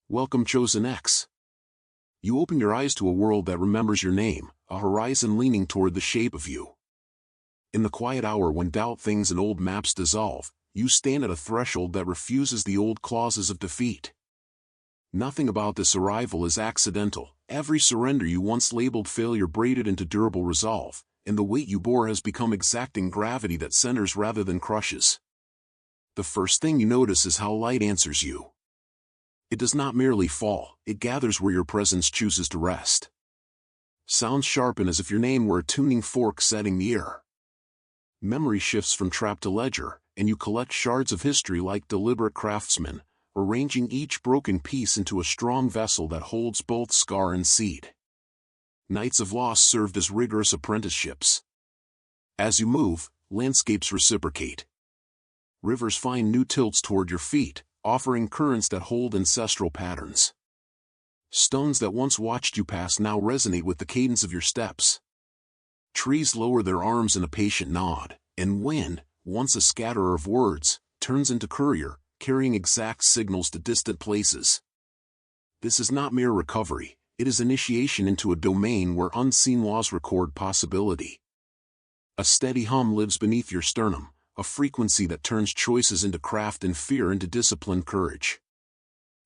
Welcome, Chosen X. You open your eyes to a world that remembers your name, a horizon leaning toward the shape of you. In the quiet hour when doubt things and old maps dissolve, you stand at a threshold that refuses the old clauses of defeat. Nothing about this arrival is accidental. Every surrender you once labeled failure braided into durable resolve, and the weight you bore has become exacting gravity that centers rather than crushes. The first thing you notice is how light answers you. It does not merely fall, it gathers where your presence chooses to rest. Sounds sharpen as if your name were a tuning fork setting the ear. Memory shifts from trap to ledger, and you collect shards of history like deliberate craftsmen, arranging each broken piece into a strong vessel that holds both scar and seed. Nights of loss served as rigorous apprenticeships. As you move, landscapes reciprocate. Rivers find new tilts toward your feet, offering currents that hold ancestral patterns. Stones that once watched you pass now resonate with the cadence of your steps. Trees lower their arms in a patient nod, and wind, once a scatterer of words, turns into courier, carrying exact signals to distant places. This is not mere recovery, it is initiation into a domain where unseen laws record possibility. A steady hum lives beneath your sternum, a frequency that turns choices into craft and fear into disciplined courage.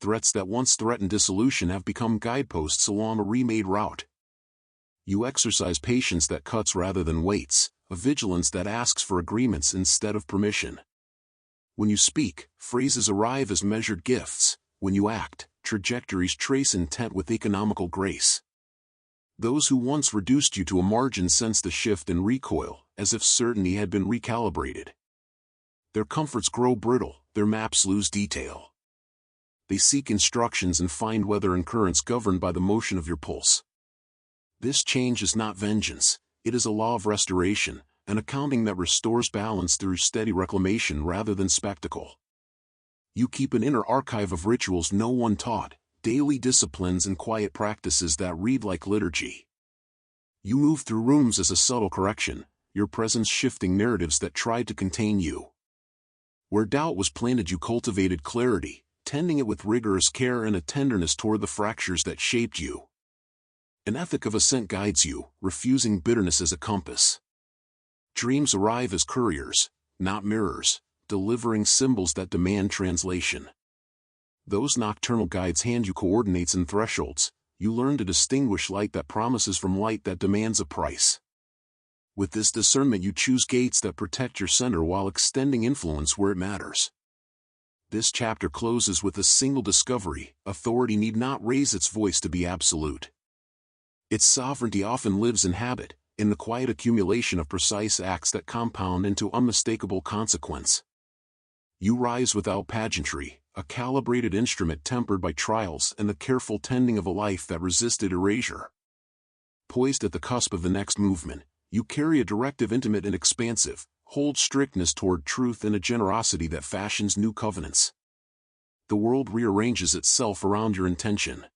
Threats that once threatened dissolution have become guideposts along a remade route. You exercise patience that cuts rather than waits, a vigilance that asks for agreements instead of permission. When you speak, phrases arrive as measured gifts. When you act, trajectories trace intent with economical grace. Those who once reduced you to a margin sense the shift and recoil, as if certainty had been recalibrated. Their comforts grow brittle, their maps lose detail. They seek instructions and find weather and currents governed by the motion of your pulse. This change is not vengeance, it is a law of restoration, an accounting that restores balance through steady reclamation rather than spectacle. You keep an inner archive of rituals no one taught, daily disciplines and quiet practices that read like liturgy. You move through rooms as a subtle correction, your presence shifting narratives that tried to contain you. Where doubt was planted, you cultivated clarity, tending it with rigorous care and a tenderness toward the fractures that shaped you. An ethic of ascent guides you, refusing bitterness as a compass. Dreams arrive as couriers, not mirrors, delivering symbols that demand translation. Those nocturnal guides hand you coordinates and thresholds. You learn to distinguish light that promises from light that demands a price. With this discernment you choose gates that protect your center while extending influence where it matters. This chapter closes with a single discovery: authority need not raise its voice to be absolute. Its sovereignty often lives in habit, in the quiet accumulation of precise acts that compound into unmistakable consequence. You rise without pageantry, a calibrated instrument tempered by trials and the careful tending of a life that resisted erasure. Poised at the cusp of the next movement, you carry a directive intimate and expansive, hold strictness toward truth and a generosity that fashions new covenants. The world rearranges itself around your intention.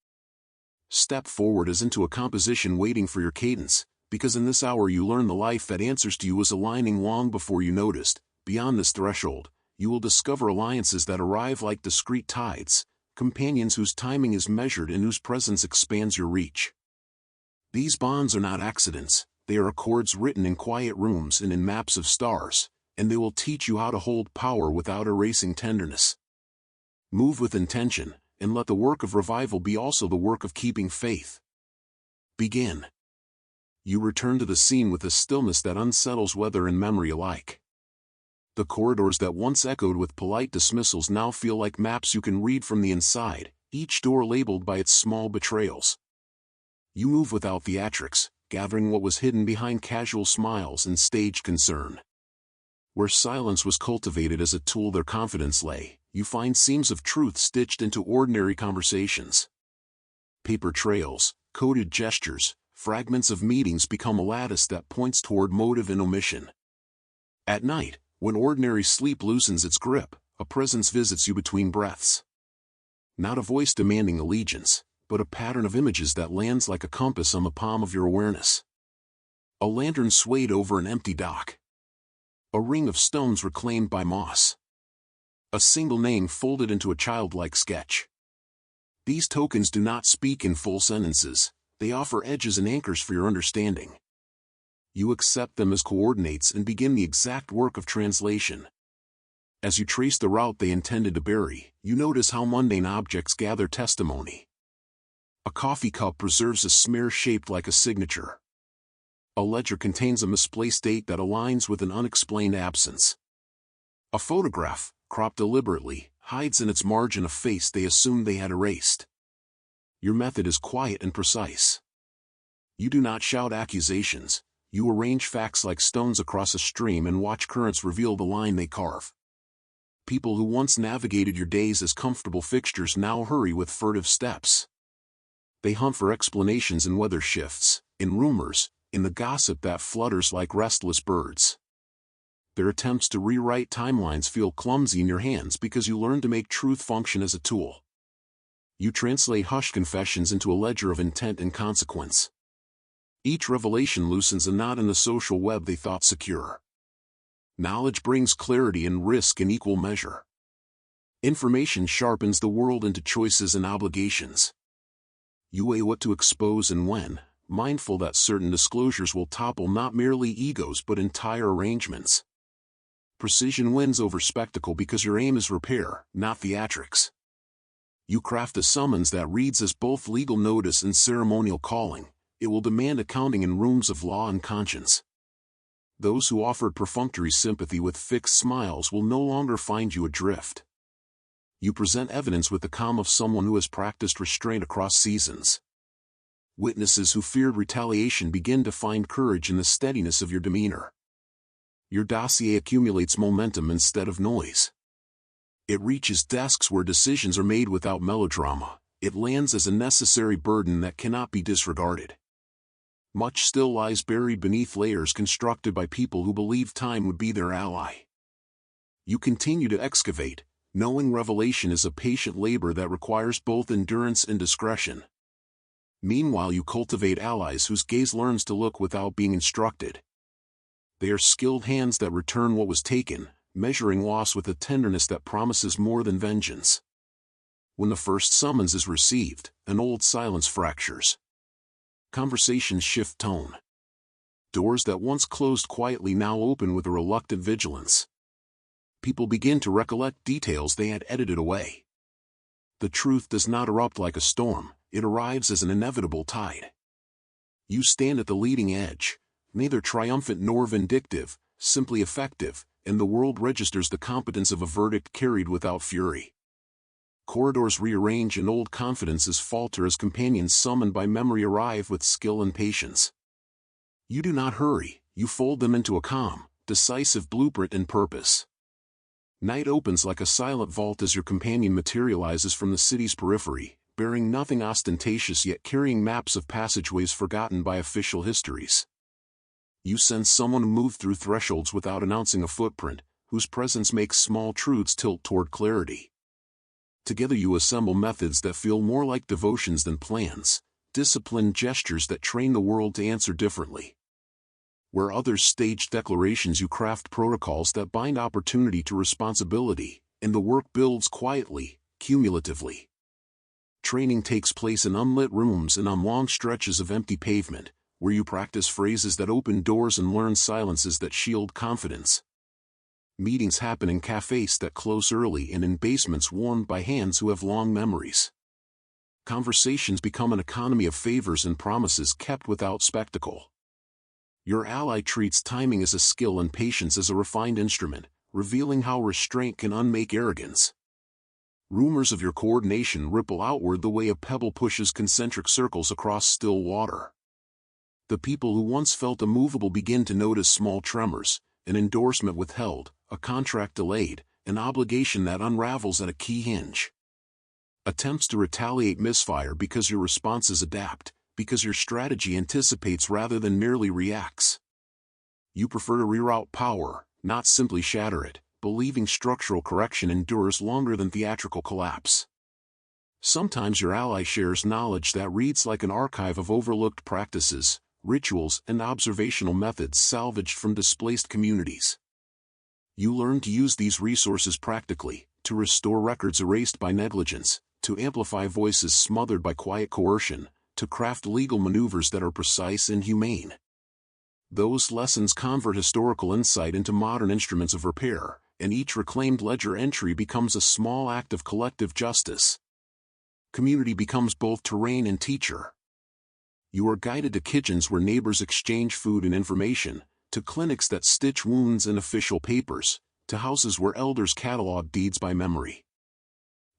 Step forward as into a composition waiting for your cadence, because in this hour you learn the life that answers to you is aligning long before you noticed. Beyond this threshold, you will discover alliances that arrive like discreet tides, companions whose timing is measured and whose presence expands your reach. These bonds are not accidents, they are accords written in quiet rooms and in maps of stars, and they will teach you how to hold power without erasing tenderness. Move with intention, and let the work of revival be also the work of keeping faith. Begin. You return to the scene with a stillness that unsettles weather and memory alike. The corridors that once echoed with polite dismissals now feel like maps you can read from the inside, each door labeled by its small betrayals. You move without theatrics, gathering what was hidden behind casual smiles and staged concern. Where silence was cultivated as a tool their confidence lay, you find seams of truth stitched into ordinary conversations. Paper trails, coded gestures, fragments of meetings become a lattice that points toward motive and omission. At night, when ordinary sleep loosens its grip, a presence visits you between breaths. Not a voice demanding allegiance, but a pattern of images that lands like a compass on the palm of your awareness. A lantern swayed over an empty dock. A ring of stones reclaimed by moss. A single name folded into a childlike sketch. These tokens do not speak in full sentences, they offer edges and anchors for your understanding. You accept them as coordinates and begin the exact work of translation. As you trace the route they intended to bury, you notice how mundane objects gather testimony. A coffee cup preserves a smear shaped like a signature. A ledger contains a misplaced date that aligns with an unexplained absence. A photograph, cropped deliberately, hides in its margin a face they assumed they had erased. Your method is quiet and precise. You do not shout accusations, you arrange facts like stones across a stream and watch currents reveal the line they carve. People who once navigated your days as comfortable fixtures now hurry with furtive steps. They hunt for explanations in weather shifts, in rumors, in the gossip that flutters like restless birds. Their attempts to rewrite timelines feel clumsy in your hands because you learn to make truth function as a tool. You translate hushed confessions into a ledger of intent and consequence. Each revelation loosens a knot in the social web they thought secure. Knowledge brings clarity and risk in equal measure. Information sharpens the world into choices and obligations. You weigh what to expose and when, mindful that certain disclosures will topple not merely egos but entire arrangements. Precision wins over spectacle because your aim is repair, not theatrics. You craft a summons that reads as both legal notice and ceremonial calling. It will demand accounting in rooms of law and conscience. Those who offered perfunctory sympathy with fixed smiles will no longer find you adrift. You present evidence with the calm of someone who has practiced restraint across seasons. Witnesses who feared retaliation begin to find courage in the steadiness of your demeanor. Your dossier accumulates momentum instead of noise. It reaches desks where decisions are made without melodrama. It lands as a necessary burden that cannot be disregarded. Much still lies buried beneath layers constructed by people who believed time would be their ally. You continue to excavate, knowing revelation is a patient labor that requires both endurance and discretion. Meanwhile, you cultivate allies whose gaze learns to look without being instructed. They are skilled hands that return what was taken, measuring loss with a tenderness that promises more than vengeance. When the first summons is received, an old silence fractures. Conversations shift tone. Doors that once closed quietly now open with a reluctant vigilance. People begin to recollect details they had edited away. The truth does not erupt like a storm, it arrives as an inevitable tide. You stand at the leading edge, neither triumphant nor vindictive, simply effective, and the world registers the competence of a verdict carried without fury. Corridors rearrange and old confidences falter as companions summoned by memory arrive with skill and patience. You do not hurry, you fold them into a calm, decisive blueprint and purpose. Night opens like a silent vault as your companion materializes from the city's periphery, bearing nothing ostentatious yet carrying maps of passageways forgotten by official histories. You sense someone who moved through thresholds without announcing a footprint, whose presence makes small truths tilt toward clarity. Together you assemble methods that feel more like devotions than plans, disciplined gestures that train the world to answer differently. Where others stage declarations, you craft protocols that bind opportunity to responsibility, and the work builds quietly, cumulatively. Training takes place in unlit rooms and on long stretches of empty pavement, where you practice phrases that open doors and learn silences that shield confidence. Meetings happen in cafes that close early and in basements warmed by hands who have long memories. Conversations become an economy of favors and promises kept without spectacle. Your ally treats timing as a skill and patience as a refined instrument, revealing how restraint can unmake arrogance. Rumors of your coordination ripple outward the way a pebble pushes concentric circles across still water. The people who once felt immovable begin to notice small tremors, an endorsement withheld, a contract delayed, an obligation that unravels at a key hinge. Attempts to retaliate misfire because your responses adapt, because your strategy anticipates rather than merely reacts. You prefer to reroute power, not simply shatter it, believing structural correction endures longer than theatrical collapse. Sometimes your ally shares knowledge that reads like an archive of overlooked practices, rituals, and observational methods salvaged from displaced communities. You learn to use these resources practically, to restore records erased by negligence, to amplify voices smothered by quiet coercion, to craft legal maneuvers that are precise and humane. Those lessons convert historical insight into modern instruments of repair, and each reclaimed ledger entry becomes a small act of collective justice. Community becomes both terrain and teacher. You are guided to kitchens where neighbors exchange food and information, to clinics that stitch wounds and official papers, to houses where elders catalog deeds by memory.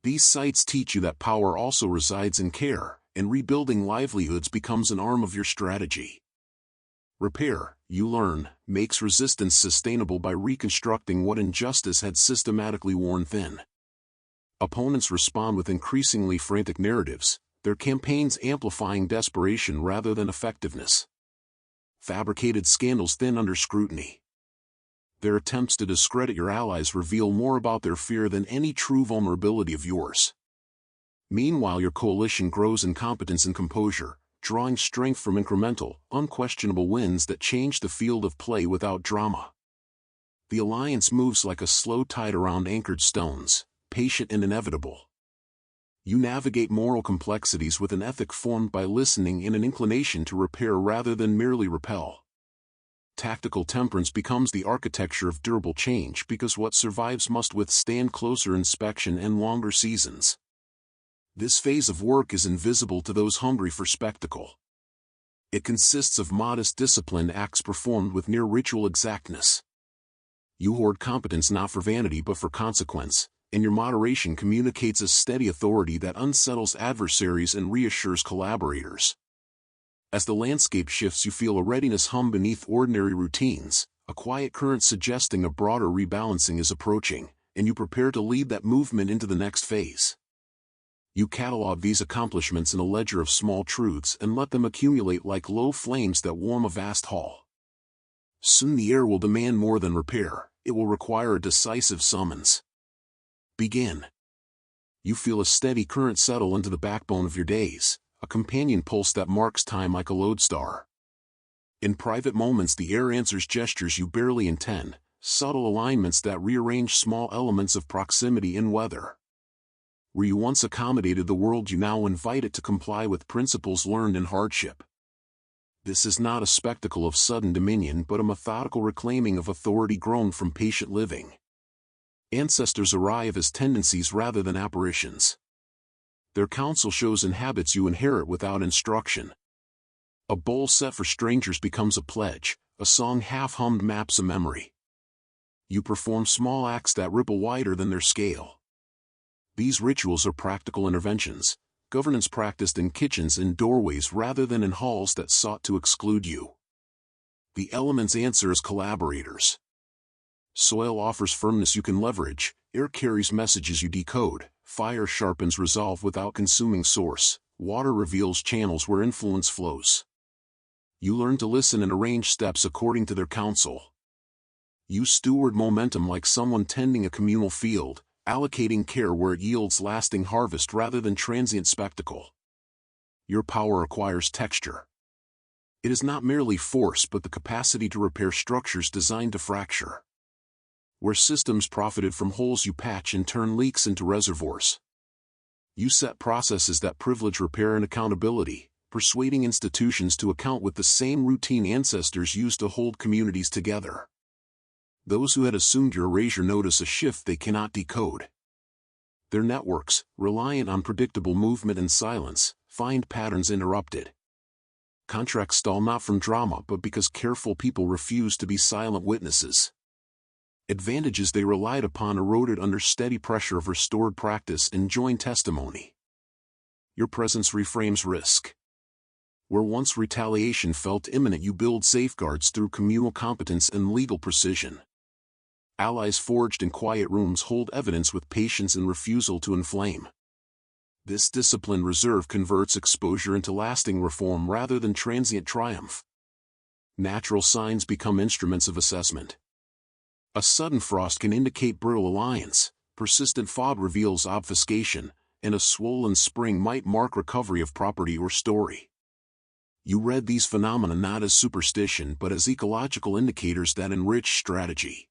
These sites teach you that power also resides in care, and rebuilding livelihoods becomes an arm of your strategy. Repair, you learn, makes resistance sustainable by reconstructing what injustice had systematically worn thin. Opponents respond with increasingly frantic narratives, their campaigns amplifying desperation rather than effectiveness. Fabricated scandals thin under scrutiny. Their attempts to discredit your allies reveal more about their fear than any true vulnerability of yours. Meanwhile, your coalition grows in competence and composure, drawing strength from incremental, unquestionable wins that change the field of play without drama. The alliance moves like a slow tide around anchored stones, patient and inevitable. You navigate moral complexities with an ethic formed by listening and an inclination to repair rather than merely repel. Tactical temperance becomes the architecture of durable change because what survives must withstand closer inspection and longer seasons. This phase of work is invisible to those hungry for spectacle. It consists of modest disciplined acts performed with near ritual exactness. You hoard competence not for vanity but for consequence, and your moderation communicates a steady authority that unsettles adversaries and reassures collaborators. As the landscape shifts, you feel a readiness hum beneath ordinary routines, a quiet current suggesting a broader rebalancing is approaching, and you prepare to lead that movement into the next phase. You catalog these accomplishments in a ledger of small truths and let them accumulate like low flames that warm a vast hall. Soon the air will demand more than repair, it will require a decisive summons. Begin. You feel a steady current settle into the backbone of your days, a companion pulse that marks time like a lodestar. In private moments the air answers gestures you barely intend, subtle alignments that rearrange small elements of proximity and weather. Where you once accommodated the world, you now invite it to comply with principles learned in hardship. This is not a spectacle of sudden dominion but a methodical reclaiming of authority grown from patient living. Ancestors arrive as tendencies rather than apparitions. Their counsel shows in habits you inherit without instruction. A bowl set for strangers becomes a pledge, a song half-hummed maps a memory. You perform small acts that ripple wider than their scale. These rituals are practical interventions, governance practiced in kitchens and doorways rather than in halls that sought to exclude you. The elements answer as collaborators. Soil offers firmness you can leverage, air carries messages you decode, fire sharpens resolve without consuming source, water reveals channels where influence flows. You learn to listen and arrange steps according to their counsel. You steward momentum like someone tending a communal field, allocating care where it yields lasting harvest rather than transient spectacle. Your power acquires texture. It is not merely force but the capacity to repair structures designed to fracture. Where systems profited from holes you patch and turn leaks into reservoirs. You set processes that privilege repair and accountability, persuading institutions to account with the same routine ancestors used to hold communities together. Those who had assumed your erasure notice a shift they cannot decode. Their networks, reliant on predictable movement and silence, find patterns interrupted. Contracts stall not from drama but because careful people refuse to be silent witnesses. Advantages they relied upon eroded under steady pressure of restored practice and joint testimony. Your presence reframes risk. Where once retaliation felt imminent, you build safeguards through communal competence and legal precision. Allies forged in quiet rooms hold evidence with patience and refusal to inflame. This disciplined reserve converts exposure into lasting reform rather than transient triumph. Natural signs become instruments of assessment. A sudden frost can indicate brittle alliance, persistent fog reveals obfuscation, and a swollen spring might mark recovery of property or story. You read these phenomena not as superstition but as ecological indicators that enrich strategy.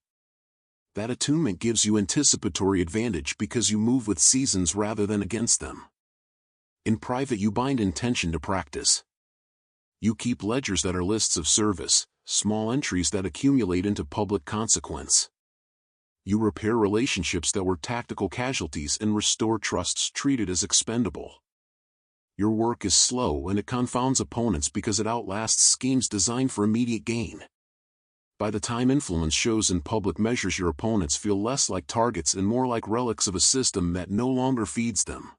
That attunement gives you anticipatory advantage because you move with seasons rather than against them. In private, you bind intention to practice. You keep ledgers that are lists of service, small entries that accumulate into public consequence. You repair relationships that were tactical casualties and restore trusts treated as expendable. Your work is slow and it confounds opponents because it outlasts schemes designed for immediate gain. By the time influence shows in public measures, your opponents feel less like targets and more like relics of a system that no longer feeds them.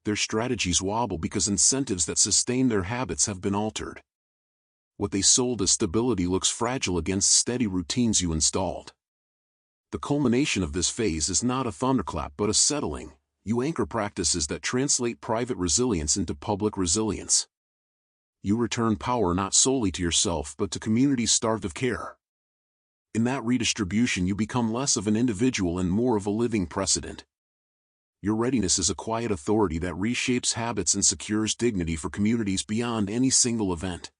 Their strategies wobble because incentives that sustain their habits have been altered. What they sold as stability looks fragile against steady routines you installed. The culmination of this phase is not a thunderclap but a settling. You anchor practices that translate private resilience into public resilience. You return power not solely to yourself but to communities starved of care. In that redistribution, you become less of an individual and more of a living precedent. Your readiness is a quiet authority that reshapes habits and secures dignity for communities beyond any single event.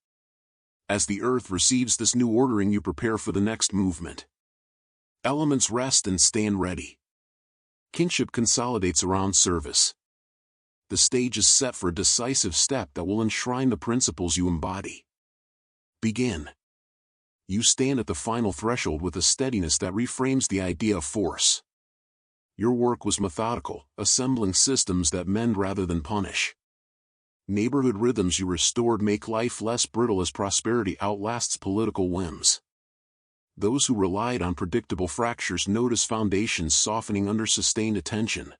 As the earth receives this new ordering, you prepare for the next movement. Elements rest and stand ready. Kinship consolidates around service. The stage is set for a decisive step that will enshrine the principles you embody. Begin. You stand at the final threshold with a steadiness that reframes the idea of force. Your work was methodical, assembling systems that mend rather than punish. Neighborhood rhythms you restored make life less brittle as prosperity outlasts political whims. Those who relied on predictable fractures notice foundations softening under sustained attention.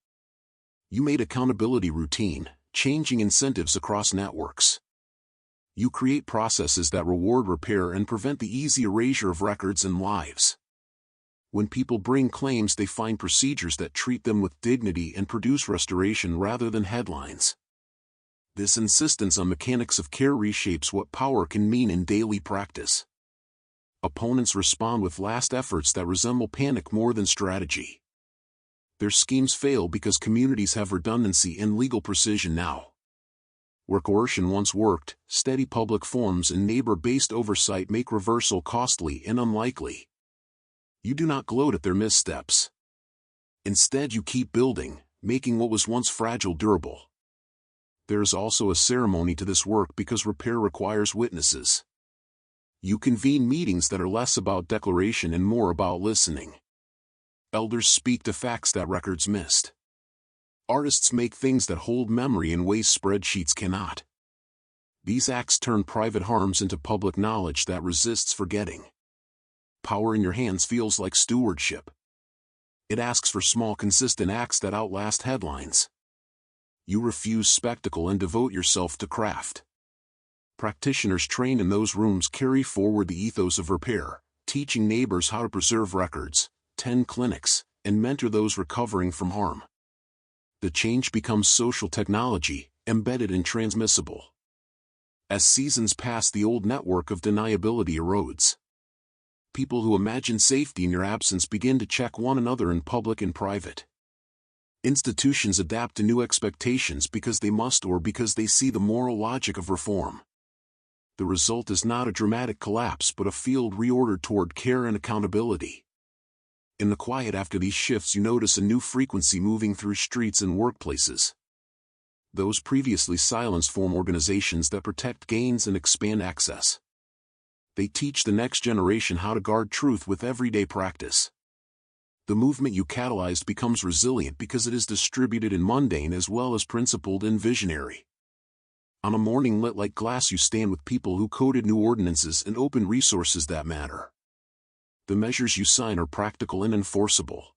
You made accountability routine, changing incentives across networks. You create processes that reward repair and prevent the easy erasure of records and lives. When people bring claims, they find procedures that treat them with dignity and produce restoration rather than headlines. This insistence on mechanics of care reshapes what power can mean in daily practice. Opponents respond with last efforts that resemble panic more than strategy. Their schemes fail because communities have redundancy and legal precision now. Where coercion once worked, steady public forms and neighbor-based oversight make reversal costly and unlikely. You do not gloat at their missteps. Instead, you keep building, making what was once fragile durable. There is also a ceremony to this work because repair requires witnesses. You convene meetings that are less about declaration and more about listening. Elders speak to facts that records missed. Artists make things that hold memory in ways spreadsheets cannot. These acts turn private harms into public knowledge that resists forgetting. Power in your hands feels like stewardship. It asks for small, consistent acts that outlast headlines. You refuse spectacle and devote yourself to craft. Practitioners trained in those rooms carry forward the ethos of repair, teaching neighbors how to preserve records, tend clinics, and mentor those recovering from harm. The change becomes social technology, embedded and transmissible. As seasons pass, the old network of deniability erodes. People who imagine safety in your absence begin to check one another in public and private. Institutions adapt to new expectations because they must or because they see the moral logic of reform. The result is not a dramatic collapse but a field reordered toward care and accountability. In the quiet after these shifts, you notice a new frequency moving through streets and workplaces. Those previously silenced form organizations that protect gains and expand access. They teach the next generation how to guard truth with everyday practice. The movement you catalyzed becomes resilient because it is distributed in mundane as well as principled and visionary. On a morning lit like glass, you stand with people who coded new ordinances and open resources that matter. The measures you sign are practical and enforceable.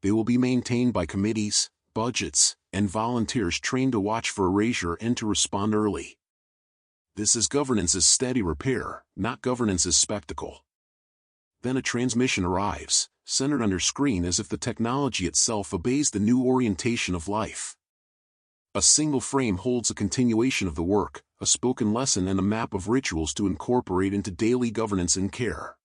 They will be maintained by committees, budgets, and volunteers trained to watch for erasure and to respond early. This is governance as steady repair, not governance as spectacle. Then a transmission arrives, centered on your screen as if the technology itself obeys the new orientation of life. A single frame holds a continuation of the work, a spoken lesson and a map of rituals to incorporate into daily governance and care.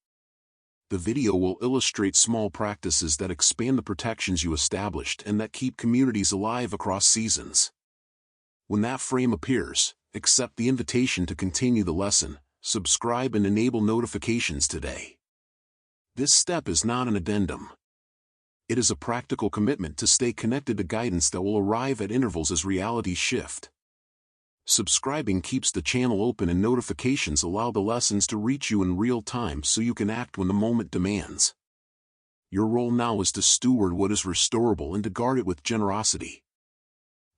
The video will illustrate small practices that expand the protections you established and that keep communities alive across seasons. When that frame appears, accept the invitation to continue the lesson, subscribe and enable notifications today. This step is not an addendum. It is a practical commitment to stay connected to guidance that will arrive at intervals as realities shift. Subscribing keeps the channel open and notifications allow the lessons to reach you in real time so you can act when the moment demands. Your role now is to steward what is restorable and to guard it with generosity.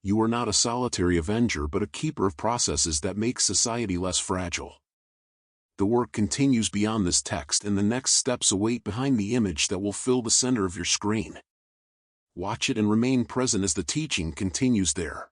You are not a solitary avenger but a keeper of processes that make society less fragile. The work continues beyond this text and the next steps await behind the image that will fill the center of your screen. Watch it and remain present as the teaching continues there.